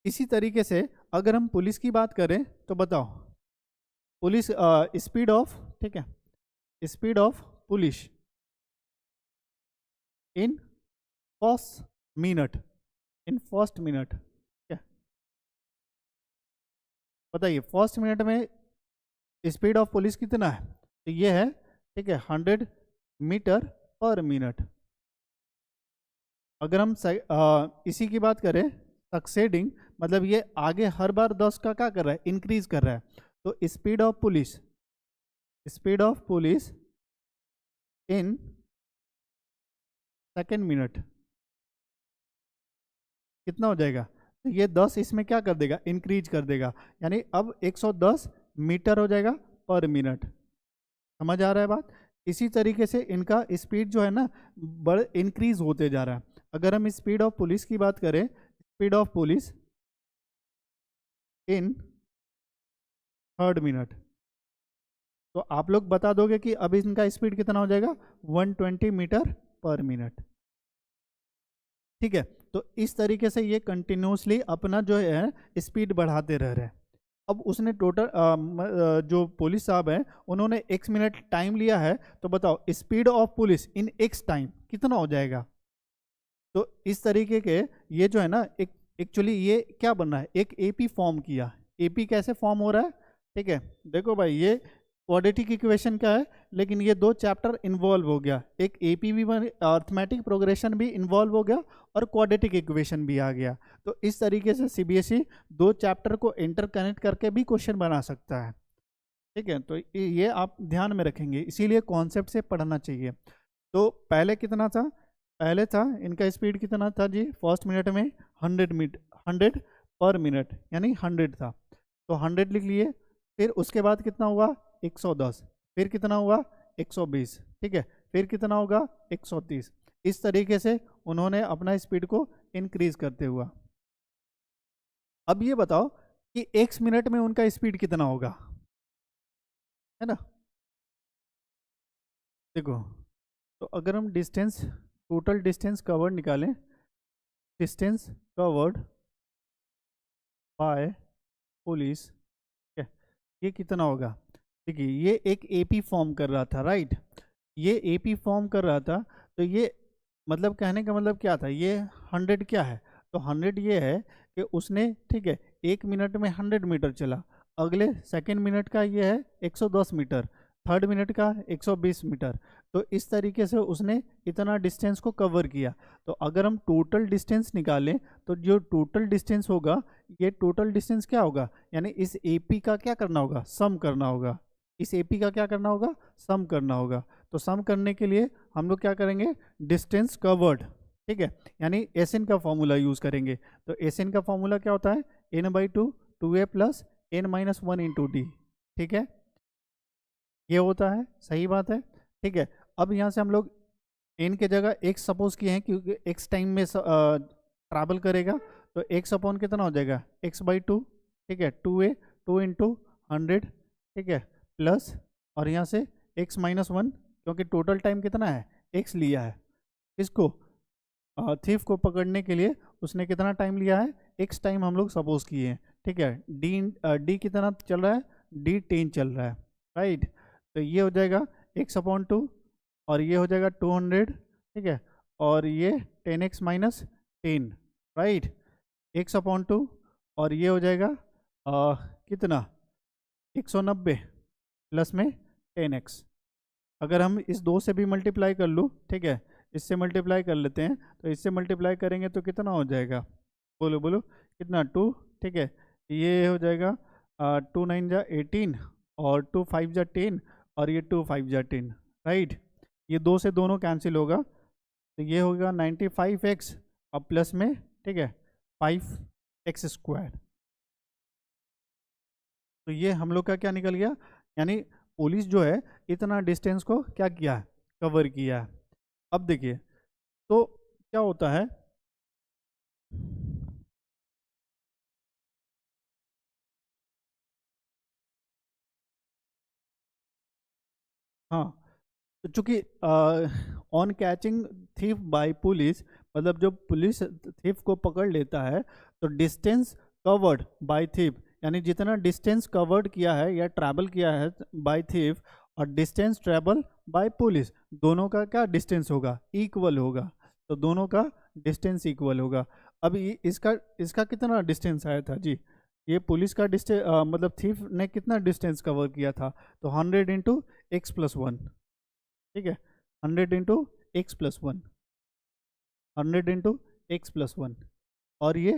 इसी तरीके से अगर हम पुलिस की बात करें तो बताओ, पुलिस स्पीड ऑफ, ठीक है, speed of police in first minute, in first minute. क्या बताइए, फर्स्ट मिनट में स्पीड ऑफ पुलिस कितना है, तो ये है, ठीक है, 100 मीटर पर मिनट। अगर हम इसी की बात करें सक्सेडिंग, मतलब ये आगे हर बार 10 का क्या कर रहा है, इंक्रीज कर रहा है। तो speed of police, speed of police in second minute कितना हो जाएगा, तो ये 10 इसमें क्या कर देगा, इंक्रीज कर देगा, यानी अब 110 मीटर हो जाएगा पर मिनट। समझ आ रहा है बात। इसी तरीके से इनका स्पीड जो है ना बड़े इंक्रीज होते जा रहा है। अगर हम स्पीड ऑफ पुलिस की बात करें, speed of police in third minute, तो आप लोग बता दोगे कि अब इनका स्पीड कितना हो जाएगा, 120 मीटर पर मिनट। ठीक है, तो इस तरीके से ये कंटिन्यूसली अपना जो है स्पीड बढ़ाते रह रहे हैं। अब उसने टोटल जो पुलिस साहब हैं उन्होंने X मिनट टाइम लिया है, तो बताओ speed of police in X time कितना हो जाएगा। तो इस तरीके के ये जो है ना, एक एक्चुअली ये क्या बन रहा है, एक AP फॉर्म किया। AP कैसे फॉर्म हो रहा है, ठीक है, देखो भाई, ये क्वाड्रेटिक इक्वेशन का है, लेकिन ये 2 चैप्टर इन्वॉल्व हो गया, एक AP भी बन, अर्थमेटिक प्रोग्रेशन भी इन्वॉल्व हो गया और क्वाड्रेटिक इक्वेशन भी आ गया। तो इस तरीके से CBSE 2 चैप्टर को इंटरकनेक्ट करके भी क्वेश्चन बना सकता है। ठीक है, तो ये आप ध्यान में रखेंगे, इसीलिए कॉन्सेप्ट से पढ़ना चाहिए। तो पहले कितना था, पहले था इनका स्पीड कितना था जी, फर्स्ट मिनट में 100 पर मिनट यानी 100 था, तो 100 लिख लिए। फिर उसके बाद कितना हुआ 110, फिर कितना हुआ 120, ठीक है, फिर कितना होगा 130। इस तरीके से उन्होंने अपना स्पीड को इंक्रीज करते हुआ। अब ये बताओ कि x मिनट में उनका स्पीड कितना होगा, है ना। देखो, तो अगर हम डिस्टेंस, टोटल डिस्टेंस कवर्ड निकालें, डिस्टेंस कवर्ड बाय पुलिस, ठीक है, ये कितना होगा। देखिए ये एक एपी फॉर्म कर रहा था, राइट, ये एपी फॉर्म कर रहा था, तो ये मतलब कहने का मतलब क्या था, ये 100 क्या है, तो 100 ये है कि उसने, ठीक है, 1 मिनट में 100 मीटर चला, अगले सेकेंड मिनट का ये है 110 मीटर, थर्ड मिनट का 120 मीटर, तो इस तरीके से उसने इतना डिस्टेंस को कवर किया। तो अगर हम टोटल डिस्टेंस निकालें तो जो टोटल डिस्टेंस होगा, ये टोटल डिस्टेंस क्या होगा, यानी इस एपी का क्या करना होगा, सम करना होगा, इस एपी का क्या करना होगा, सम करना होगा। तो सम करने के लिए हम लोग क्या करेंगे, डिस्टेंस कवर्ड, ठीक है, यानी एस एन का फॉर्मूला यूज करेंगे। तो एस एन का फॉर्मूला क्या होता है, n/2 2a plus n-1 into D, ठीक है, ये होता है, सही बात है, ठीक है। अब यहाँ से हम लोग n के जगह x सपोज किए हैं, क्योंकि x टाइम में ट्रैवल करेगा, तो x अपॉन कितना हो जाएगा x/2, ठीक है, 2a 2 इंटू 100, ठीक है, प्लस, और यहाँ से x-1, क्योंकि टोटल टाइम कितना है x लिया है, इसको थीफ को पकड़ने के लिए उसने कितना टाइम लिया है, x टाइम हम लोग सपोज किए हैं, ठीक है। डी कितना चल रहा है, डी 10 चल रहा है, राइट, तो ये हो जाएगा x/2, और ये हो जाएगा 200, ठीक है, और ये 10x-10, राइट, x/2, और ये हो जाएगा कितना 190 प्लस में 10x। अगर हम इस 2 से भी मल्टीप्लाई कर लूँ, ठीक है, इससे मल्टीप्लाई कर लेते हैं, तो इससे मल्टीप्लाई करेंगे तो कितना हो जाएगा, बोलो बोलो कितना 2, ठीक है, ये हो जाएगा 2 9 जा 18, और 2 5 जा 10, और ये 2 5 जा 10, राइट, ये 2 से दोनों कैंसिल होगा, तो ये होगा 95x, और प्लस में, ठीक है, 5x²। तो ये हम लोग का क्या निकल गया, यानी पुलिस जो है इतना डिस्टेंस को क्या किया है, कवर किया है। अब देखिए, तो क्या होता है, हाँ, तो चूंकि on catching thief by police, मतलब जब पुलिस थीफ को पकड़ लेता है, तो डिस्टेंस कवर्ड बाय थीफ, यानी जितना डिस्टेंस कवर्ड किया है या ट्रैवल किया है बाय थीफ, और डिस्टेंस ट्रैवल बाय पुलिस, दोनों का क्या डिस्टेंस होगा, इक्वल होगा, तो दोनों का डिस्टेंस इक्वल होगा। अब इसका इसका कितना डिस्टेंस आया था जी, ये पुलिस का डिस्टेंस मतलब थीफ ने कितना डिस्टेंस कवर किया था, तो 100 इंटू x+1, ठीक है, 100 इंटू x+1, 100 इंटू x+1, और ये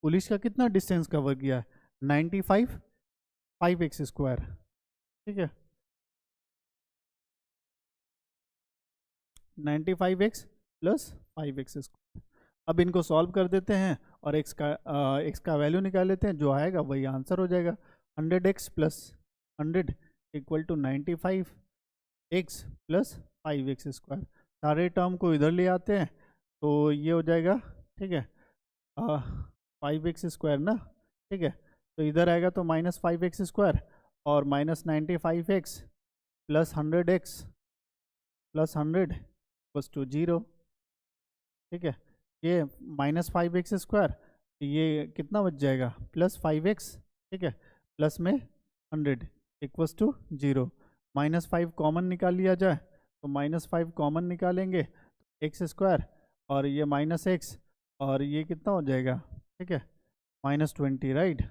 पुलिस का कितना डिस्टेंस कवर किया है, 95 5x², ठीक है, 95x प्लस 5x²। अब इनको सॉल्व कर देते हैं और x का वैल्यू निकाल लेते हैं, जो आएगा वही आंसर हो जाएगा। 100x plus 100 equal to 95x plus 5x²। सारे टर्म को इधर ले आते हैं, तो ये हो जाएगा, ठीक है, 5x² ना, ठीक है, तो इधर आएगा तो -5x² और -95x प्लस 100x प्लस 100 बस टू 0, ठीक है, ये -5x², ये कितना बच जाएगा +5x, ठीक है, प्लस में 100 इक्वस टू 0, -5 कॉमन निकाल लिया जाए, तो -5 कॉमन निकालेंगे x², और ये -x, और ये कितना हो जाएगा, ठीक है, -20, राइट,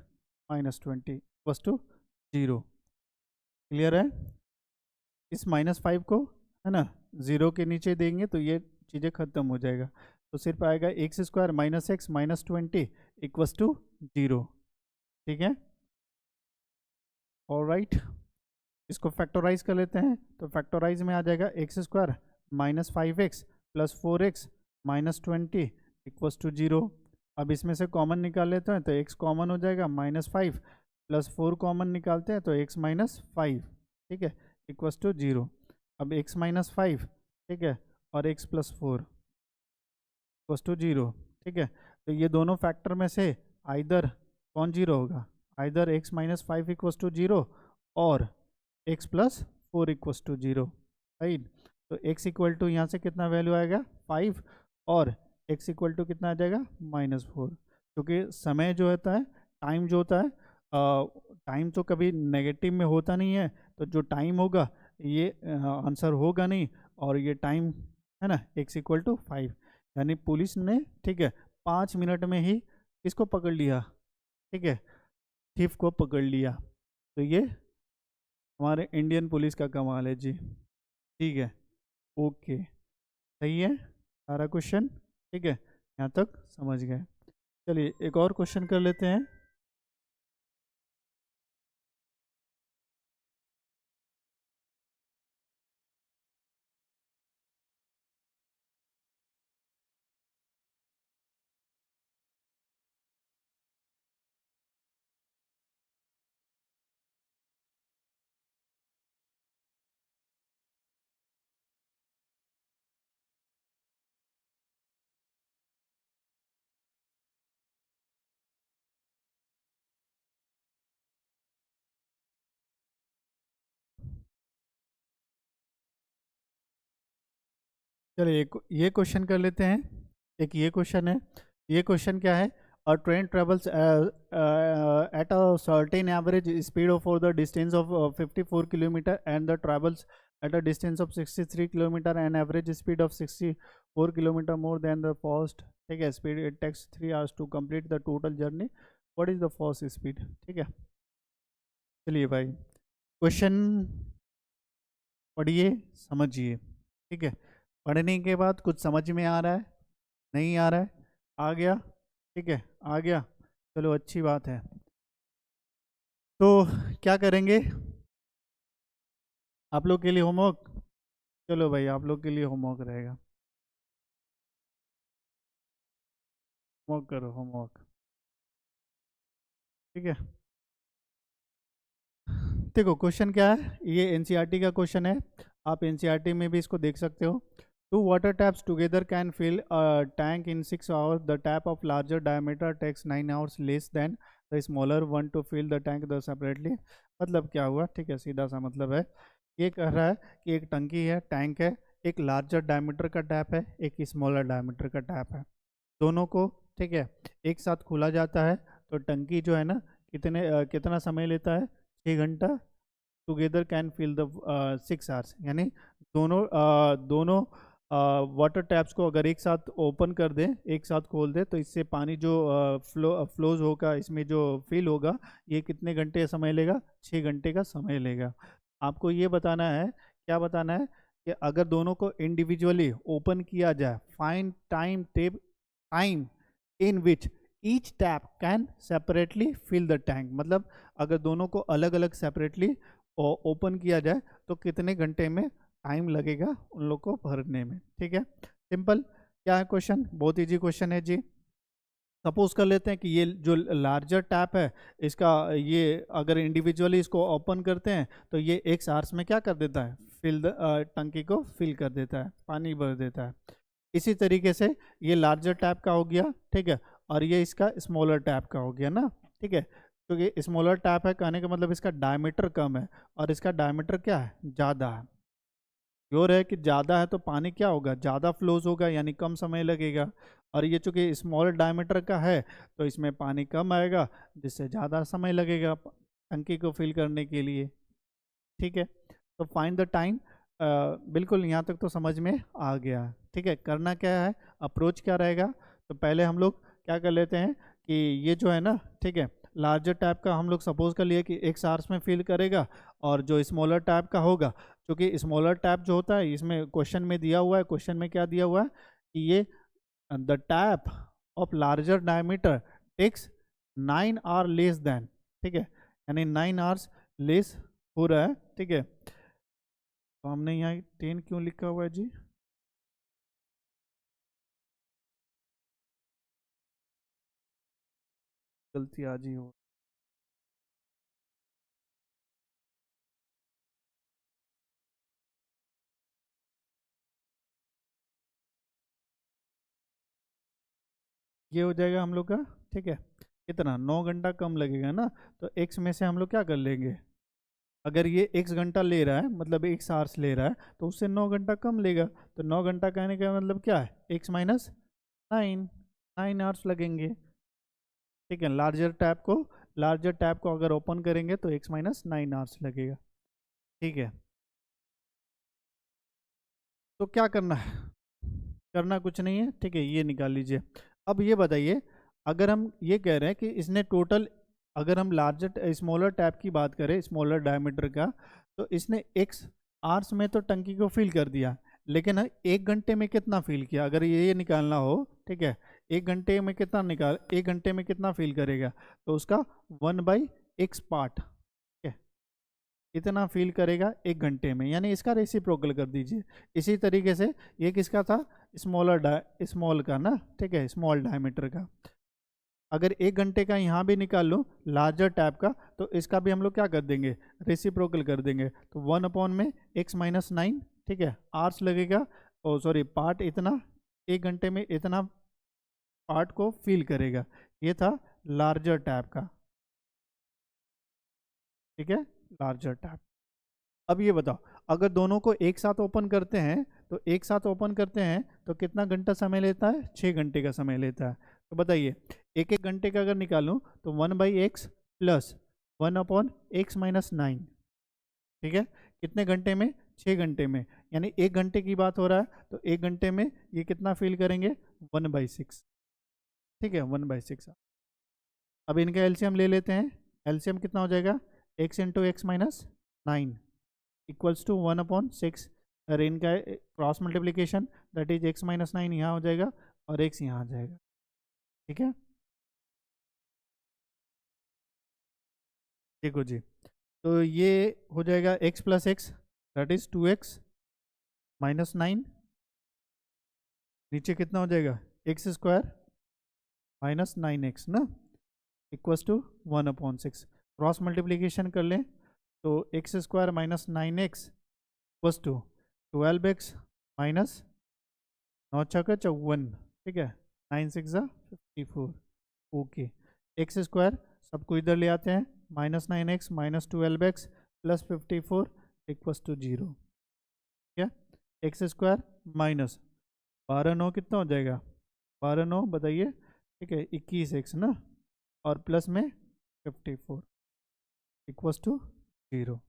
-20 इक्वस टू 0। क्लियर है, इस -5 को, है ना, 0 के नीचे देंगे तो ये चीज़ें खत्म हो जाएगा, तो सिर्फ आएगा x² -x -20 इक्वस टू 0, ठीक है। ऑलराइट, इसको फैक्टराइज कर लेते हैं। तो फैक्टराइज में आ जाएगा X square minus 5x plus 4x minus 20 equals to 0। अब इसमें से कॉमन निकाल लेते हैं तो x कॉमन हो जाएगा, -5 प्लस 4 कॉमन निकालते हैं तो x माइनस 5, ठीक है, इक्वल्स टू 0। अब x माइनस 5, ठीक है, और x प्लस 4 इक्वल्स टू 0, ठीक है। तो ये दोनों फैक्टर में से आइदर कौन 0 होगा, either x minus 5 equals to 0 और x plus 4 equals to 0, right. तो x इक्वल टू यहाँ से कितना वैल्यू आएगा 5 और x इक्वल टू कितना आ जाएगा -4, क्योंकि समय जो होता है, टाइम जो होता है, टाइम तो कभी नेगेटिव में होता नहीं है, तो जो टाइम होगा ये आंसर होगा नहीं, और ये टाइम है ना x इक्वल टू 5, यानी पुलिस ने, ठीक है, 5 मिनट में ही इसको पकड़ लिया, ठीक है, थीफ को पकड़ लिया। तो ये हमारे इंडियन पुलिस का कमाल है जी, ठीक है, ओके, सही है सारा क्वेश्चन, ठीक है, यहाँ तक समझ गए। चलिए एक और क्वेश्चन कर लेते हैं। चलिए एक ये क्वेश्चन कर लेते हैं। एक ये क्वेश्चन है, ये क्वेश्चन क्या है, अ train travels at a certain average speed of for the distance of 54 kilometre and the travels at a distance of 63 kilometer and average speed of 64 kilometer more than the first, ठीक है, speed it takes 3 hours to complete the total journey, what is the first speed, ठीक है। चलिए भाई question पढ़िए समझिए, ठीक है, पढ़ने के बाद कुछ समझ में आ रहा है, नहीं आ रहा है, आ गया, ठीक है, आ गया, चलो अच्छी बात है। तो क्या करेंगे आप लोग के लिए होमवर्क, चलो भाई आप लोग के लिए होमवर्क रहेगा, होमवर्क करो होमवर्क, ठीक है। देखो क्वेश्चन क्या है, ये एनसीईआरटी का क्वेश्चन है, आप एनसीईआरटी में भी इसको देख सकते हो। Two water taps together can fill tank in 6 hours, the tap of larger diameter takes 9 hours less than the smaller one to fill the tank the separately. मतलब क्या हुआ, ठीक है, सीधा सा मतलब है, ये कह रहा है कि एक टंकी है, टैंक है, एक लार्जर डायमीटर का टैप है, एक स्मॉलर डायमीटर का टैप है, दोनों को, ठीक है, एक साथ खोला जाता है, तो टंकी जो है ना कितना समय लेता है, 6 घंटा, together can fill the 6 hours, यानी दोनों वाटर टैप्स को अगर एक साथ ओपन कर दें, एक साथ खोल दें, तो इससे पानी जो फ्लोज होगा, इसमें जो फिल होगा, ये कितने घंटे समय लेगा, 6 घंटे का समय लेगा। आपको ये बताना है, क्या बताना है, कि अगर दोनों को इंडिविजुअली ओपन किया जाए, find time in which each tap can separately fill the tank, मतलब अगर दोनों को अलग अलग सेपरेटली ओपन किया जाए तो कितने घंटे में टाइम लगेगा उन लोग को भरने में, ठीक है, सिंपल। क्या है क्वेश्चन, बहुत इजी क्वेश्चन है जी। सपोज कर लेते हैं कि ये जो लार्जर टैप है, इसका ये अगर इंडिविजुअली इसको ओपन करते हैं तो ये एक आवर्स में क्या कर देता है, फिल द टंकी को फिल कर देता है, पानी भर देता है। इसी तरीके से ये लार्जर टैप का हो गया, ठीक है, और ये इसका स्मॉलर टैप का हो गया ना, ठीक है, क्योंकि तो स्मॉलर टैप है, कहने का मतलब इसका डायमीटर कम है और इसका डायमीटर क्या है, ज़्यादा है। प्योर है कि ज़्यादा है तो पानी क्या होगा, ज़्यादा फ्लोज होगा, यानी कम समय लगेगा, और ये चूँकि स्मॉल डायमीटर का है तो इसमें पानी कम आएगा, जिससे ज़्यादा समय लगेगा टंकी को फिल करने के लिए, ठीक है। तो फाइंड द टाइम, बिल्कुल यहाँ तक तो समझ में आ गया, ठीक है। करना क्या है, अप्रोच क्या रहेगा, तो पहले हम लोग क्या कर लेते हैं कि ये जो है ना, ठीक है, लार्जर टैप का हम लोग सपोज कर लिए कि 1 आवर्स में फिल करेगा, और जो स्मॉलर टैप का होगा, क्योंकि स्मॉलर टैप जो होता है, इसमें क्वेश्चन में दिया हुआ है, क्वेश्चन में क्या दिया हुआ है कि ये the tap of larger diameter takes 9 hour less than, ठीक है, यानी 9 आवर्स लेस हो रहा है, ठीक है। तो हमने यहाँ 10 क्यों लिखा हुआ है जी? गलती आज ही हो। ये हो जाएगा हम लोग का, ठीक है। कितना? 9 घंटा कम लगेगा ना, तो x में से हम लोग क्या कर लेंगे, अगर ये x घंटा ले रहा है मतलब x आवर्स ले रहा है तो उससे 9 घंटा कम लेगा। तो 9 घंटा कहने का मतलब क्या है, x माइनस 9 आवर्स लगेंगे, ठीक है। लार्जर टैब को अगर ओपन करेंगे तो x माइनस 9 आवर्स लगेगा, ठीक है। तो क्या करना है, करना कुछ नहीं है, ठीक है, ये निकाल लीजिए। अब ये बताइए, अगर हम ये कह रहे हैं कि इसने टोटल, अगर हम लार्जर स्मॉलर टैप की बात करें, स्मॉलर डायमीटर का, तो इसने एक्स आवर्स में तो टंकी को फिल कर दिया, लेकिन 1 घंटे में कितना फिल किया, अगर ये निकालना हो, ठीक है, 1 घंटे में कितना 1 घंटे में कितना फिल करेगा, तो उसका 1/x पार्ट, इतना फील करेगा 1 घंटे में, यानी इसका रेसिप्रोकल कर दीजिए। इसी तरीके से ये किसका था, स्मॉल का ना, ठीक है, स्मॉल डायमीटर का। अगर 1 घंटे का यहाँ भी निकाल लो लार्जर टैप का, तो इसका भी हम लोग क्या कर देंगे, रेसिप्रोकल कर देंगे। तो 1 में x माइनस 9, ठीक है, आर्स लगेगा, ओ सॉरी पार्ट, इतना 1 घंटे में इतना पार्ट को फील करेगा। ये था लार्जर टैप का, ठीक है, लार्जर टैप। अब ये बताओ, अगर दोनों को एक साथ ओपन करते हैं, तो एक साथ ओपन करते हैं तो कितना घंटा समय लेता है, 6 घंटे का समय लेता है। तो बताइए, एक एक घंटे का अगर निकालूं तो 1/x प्लस 1/x-9, ठीक है, कितने घंटे में, 6 घंटे में, यानी 1 घंटे की बात हो रहा है, तो 1 घंटे में ये कितना फील करेंगे, 1/6, ठीक है, 1/6। अब इनका एलसीएम ले लेते हैं, एलसीएम कितना हो जाएगा, x into X minus 9 equals to 1/6, अगर इनका cross multiplication, that is x minus 9 यहाँ हो जाएगा और x यहाँ आ जाएगा, ठीक है। देखो जी, तो ये हो जाएगा x plus x, that is 2x minus 9, नीचे कितना हो जाएगा, एक्स स्क्वायर माइनस 9x ना, इक्वल्स टू 1/6। क्रॉस मल्टीप्लीकेशन कर लें तो X square minus 9x equals to 12x minus 9×4 = 54, ठीक है, 9×6 = 54, ओके। एक्स स्क्वायर सबको इधर ले आते हैं, -9x minus 12x plus 54 equals to 0, ठीक है। एक्स स्क्वायर माइनस 12×9 कितना हो जाएगा, 12×9 बताइए, ठीक है, 21x ना, और प्लस में 54 इक्वल्स टू 0।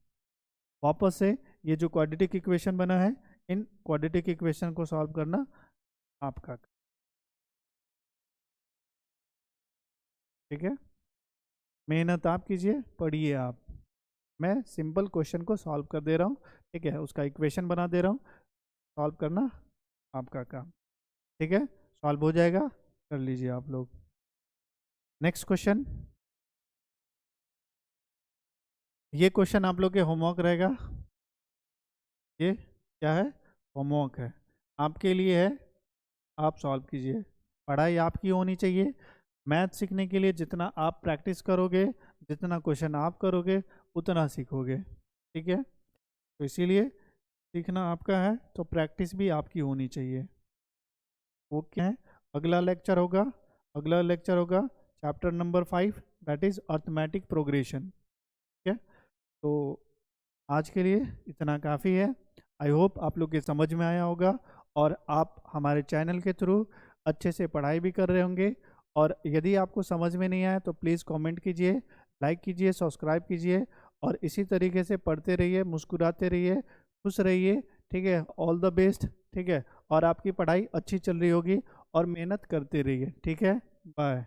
वापस से ये जो क्वाड्रेटिक इक्वेशन बना है, इन क्वाड्रेटिक इक्वेशन को सॉल्व करना आपका, ठीक है। मेहनत आप कीजिए, पढ़िए आप, मैं सिंपल क्वेश्चन को सॉल्व कर दे रहा हूँ, ठीक है, उसका इक्वेशन बना दे रहा हूँ, सॉल्व करना आपका काम, ठीक है, सॉल्व हो जाएगा, कर लीजिए आप लोग। नेक्स्ट क्वेश्चन, ये क्वेश्चन आप लोग के होमवर्क रहेगा, ये क्या है, होमवर्क है, आपके लिए है, आप सॉल्व कीजिए। पढ़ाई आपकी होनी चाहिए, मैथ सीखने के लिए जितना आप प्रैक्टिस करोगे, जितना क्वेश्चन आप करोगे, उतना सीखोगे, ठीक है। तो इसीलिए सीखना आपका है, तो प्रैक्टिस भी आपकी होनी चाहिए, ओके। अगला लेक्चर होगा chapter number 5, that is arithmetic progression, ठीक है। तो आज के लिए इतना काफ़ी है, आई होप आप लोग के समझ में आया होगा, और आप हमारे चैनल के थ्रू अच्छे से पढ़ाई भी कर रहे होंगे। और यदि आपको समझ में नहीं आया तो प्लीज़ कमेंट कीजिए, लाइक कीजिए, सब्सक्राइब कीजिए, और इसी तरीके से पढ़ते रहिए, मुस्कुराते रहिए, खुश रहिए, ठीक है। ऑल द बेस्ट, ठीक है, और आपकी पढ़ाई अच्छी चल रही होगी, और मेहनत करते रहिए, ठीक है। बाय।